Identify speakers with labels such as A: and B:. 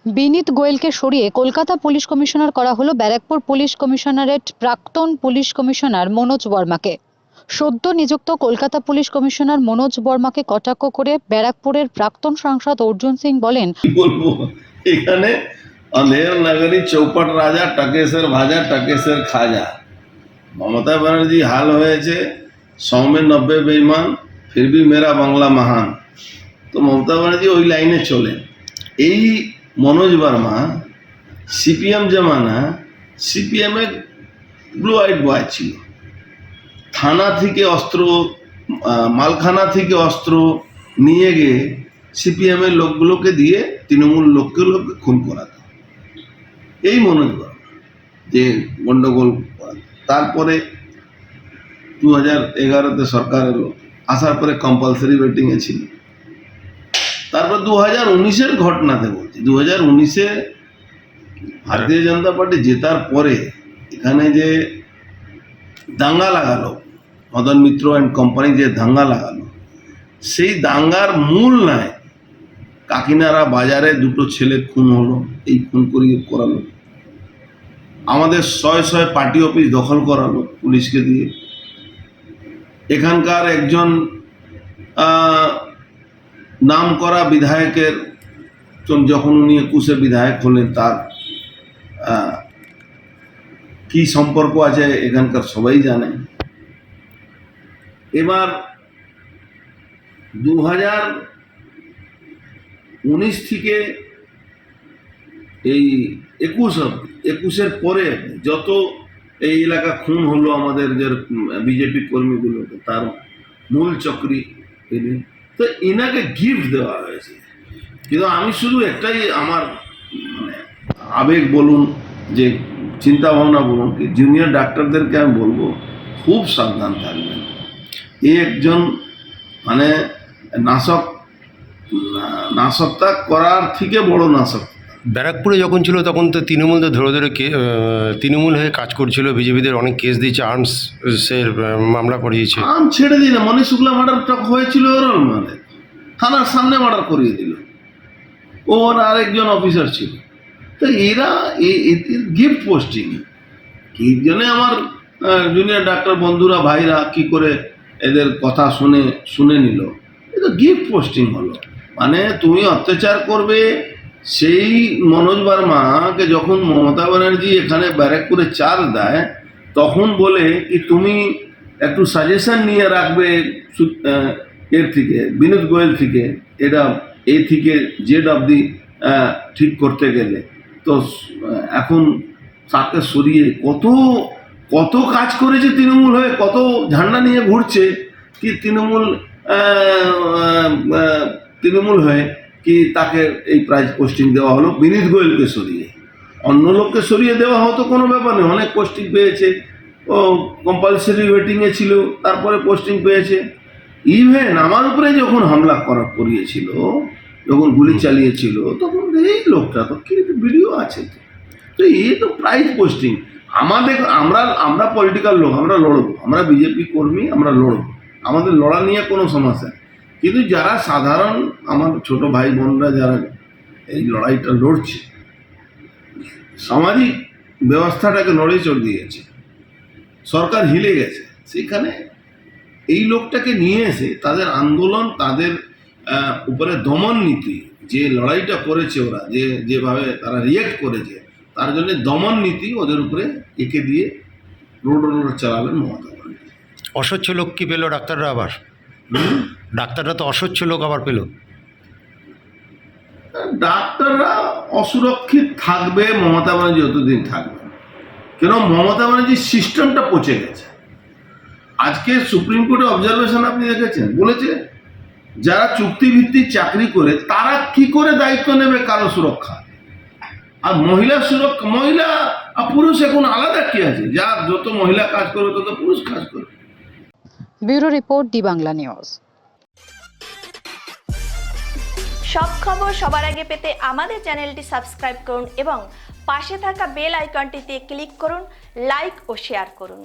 A: বিনীত গোয়েলকে সরিয়ে Kolkata police commissioner করা হলো ব্যারাকপুর পুলিশ কমিশনারেট প্রাক্তন পুলিশ কমিশনার মনোজ বর্মাকে। সদ্য নিযুক্ত কলকাতা পুলিশ কমিশনার মনোজ বর্মাকে কটাক্ষ করে ব্যারাকপুরের প্রাক্তন সাংসদ অর্জুন সিং বলেন,
B: বলবো এখানে अंधेर नगरी चौपट राजा टकेसर भाजा टकेसर खाजा। ममता बनर्जी हाल হয়েছে 100 में 90 बेईमान फिर भी मेरा बांग्ला महान। তো মমতা ব্যানার্জি ওই লাইনে চলেন। এই মনোজ বর্মা সিপিএম জমানা সিপিএম এর ব্লু আইট বয় ছিল। থানা থেকে অস্ত্র মালখানা থেকে অস্ত্র নিয়ে গিয়ে সিপিএম এর লোকগুলোকে দিয়ে তৃণমূল লোককে খুন করাতো। এই মনোজ বর্মা যে গন্ডগোল করাতো। তারপরে 2011-তে সরকার এলো, আসার পরে কম্পালসারি ভোটিংয়ে ছিল। তারপর 2019-এর ঘটনাতে বলছি, 2019-এ ভারতীয় জনতা পার্টি জেতার পরে এখানে যে দাঙ্গা লাগালো, মদন মিত্র অ্যান্ড কোম্পানি যে দাঙ্গা লাগালো, সেই দাঙ্গার মূল নাই কাকিনাড়া বাজারে দুটো ছেলে খুন হলো। এই খুন করালো, আমাদের 100 পার্টি অফিস দখল করালো পুলিশকে দিয়ে। এখানকার একজন নাম করা বিধায়কের যখন উনি 21-এ বিধায়ক হলেন, তার কি সম্পর্ক আছে এখানকার সবাই জানে। এবার 2019 থেকে এই 21-এর পরে যত এই এলাকা খুন হলো আমাদের যে বিজেপি কর্মীগুলো, তার মূল চক্রী তিনি। তো এনাকে গিফট দেওয়া হয়েছে। কিন্তু আমি শুধু একটাই আমার আবেগ বলুন, যে চিন্তা ভাবনা বলুন, কি জুনিয়র ডাক্তারদেরকে আমি বলবো খুব সাবধান থাকবেন। এই একজন মানে নাশকতা করার থেকে বড় নাশক।
C: ব্যারাকপুরে যখন ছিল তখন তো তৃণমূল তো ধরে ধরে তৃণমূল হয়ে কাজ করছিল, বিজেপিদের অনেক কেস দিয়েছে, আর্মসের মামলা করিয়েছে।
B: আর্ম ছেড়ে দিই না, মনীষ শুক্লা মার্ডারটা হয়েছিল ওর মানে থানার সামনে মার্ডার করিয়ে দিল, ওর আরেকজন অফিসার ছিল। তো এরা গিফট পোস্টিং কি জন্য আমার জুনিয়র ডাক্তার বন্ধুরা ভাইরা কি করে এদের কথা শুনে নিল, এটা গিফট পোস্টিং হলো। মানে তুমি অত্যাচার করবে, সেই মনোজ বর্মাকে যখন মমতা ব্যানার্জি এখানে ব্যারাকপুরে চার্জ দেয়, তখন বলে কি তুমি একটু সাজেশন নিয়ে রাখবে এর থেকে, বিনীত গোয়েল থেকে, এটা এ থেকে জেড অবধি ঠিক করতে গেলে। তো এখন তাকে সরিয়ে কত কাজ করেছে তৃণমূল হয়ে, কত ঝান্ডা নিয়ে ঘুরছে কি তৃণমূল হয়ে কি তাকে এই প্রাইজ পোস্টিং দেওয়া হলো বিনীত গোয়েলকে সরিয়ে। অন্য লোককে সরিয়ে দেওয়া হতো কোনো ব্যাপার নেই, অনেক পোস্টিং পেয়েছে, ও কম্পালসারি ওয়েটিংয়ে ছিল, তারপরে পোস্টিং পেয়েছে। ইভেন আমার উপরে যখন হামলা করিয়েছিল, যখন গুলি চালিয়েছিল, তখন এই লোকটা তো কিন্তু ভিডিও আছে। তো এই তো প্রাইজ পোস্টিং। আমরা পলিটিক্যাল লোক, আমরা লড়বো, আমরা বিজেপি কর্মী, আমরা লড়বো, আমাদের লড়া নিয়ে কোনো সমস্যা নেই। কিন্তু যারা সাধারণ আমার ছোট ভাই বোনরা যারা এই লড়াইটা লড়ছে, সামাজিক ব্যবস্থাটাকে নড়ে চড় দিয়েছে, সরকার হিলে গেছে, সেখানে এই লোকটাকে নিয়ে এসে তাদের আন্দোলন, তাদের উপরে দমন নীতি, যে লড়াইটা করেছে ওরা, যেভাবে তারা রিয়েক্ট করেছে, তার জন্য দমন নীতি ওদের উপরে একে দিয়ে রোড চালাবেন মমতা ব্যানার্জি।
C: অস্বচ্ছ লোক কি পেল ডাক্তাররা আবার? ডাক্তাররা তো অস্বচ্ছ লোক আবার পেল।
B: ডাক্তাররা অসুরক্ষিত থাকবে মমতা ব্যানার্জি যতদিন থাকবে, কেন মমতা ব্যানার্জির সিস্টেমটা পচে গেছে। আজকে সুপ্রিম কোর্টে অবজারভেশন আপনি দেখেছেন, বলেছে যারা চুক্তিভিত্তিক চাকরি করে তারা কি করে দায়িত্ব নেবে কারো সুরক্ষা। আর মহিলা সুরক্ষা, মহিলা আর পুরুষ এখন আলাদা কি আছে? যা যত মহিলা কাজ করবে তত পুরুষ কাজ করবে।
A: Bureau report, D Bangla news.
D: সব খবর সবার আগে পেতে আমাদের চ্যানেলটি সাবস্ক্রাইব করুন এবং পাশে থাকা বেল আইকনটিতে ক্লিক করুন, লাইক ও শেয়ার করুন।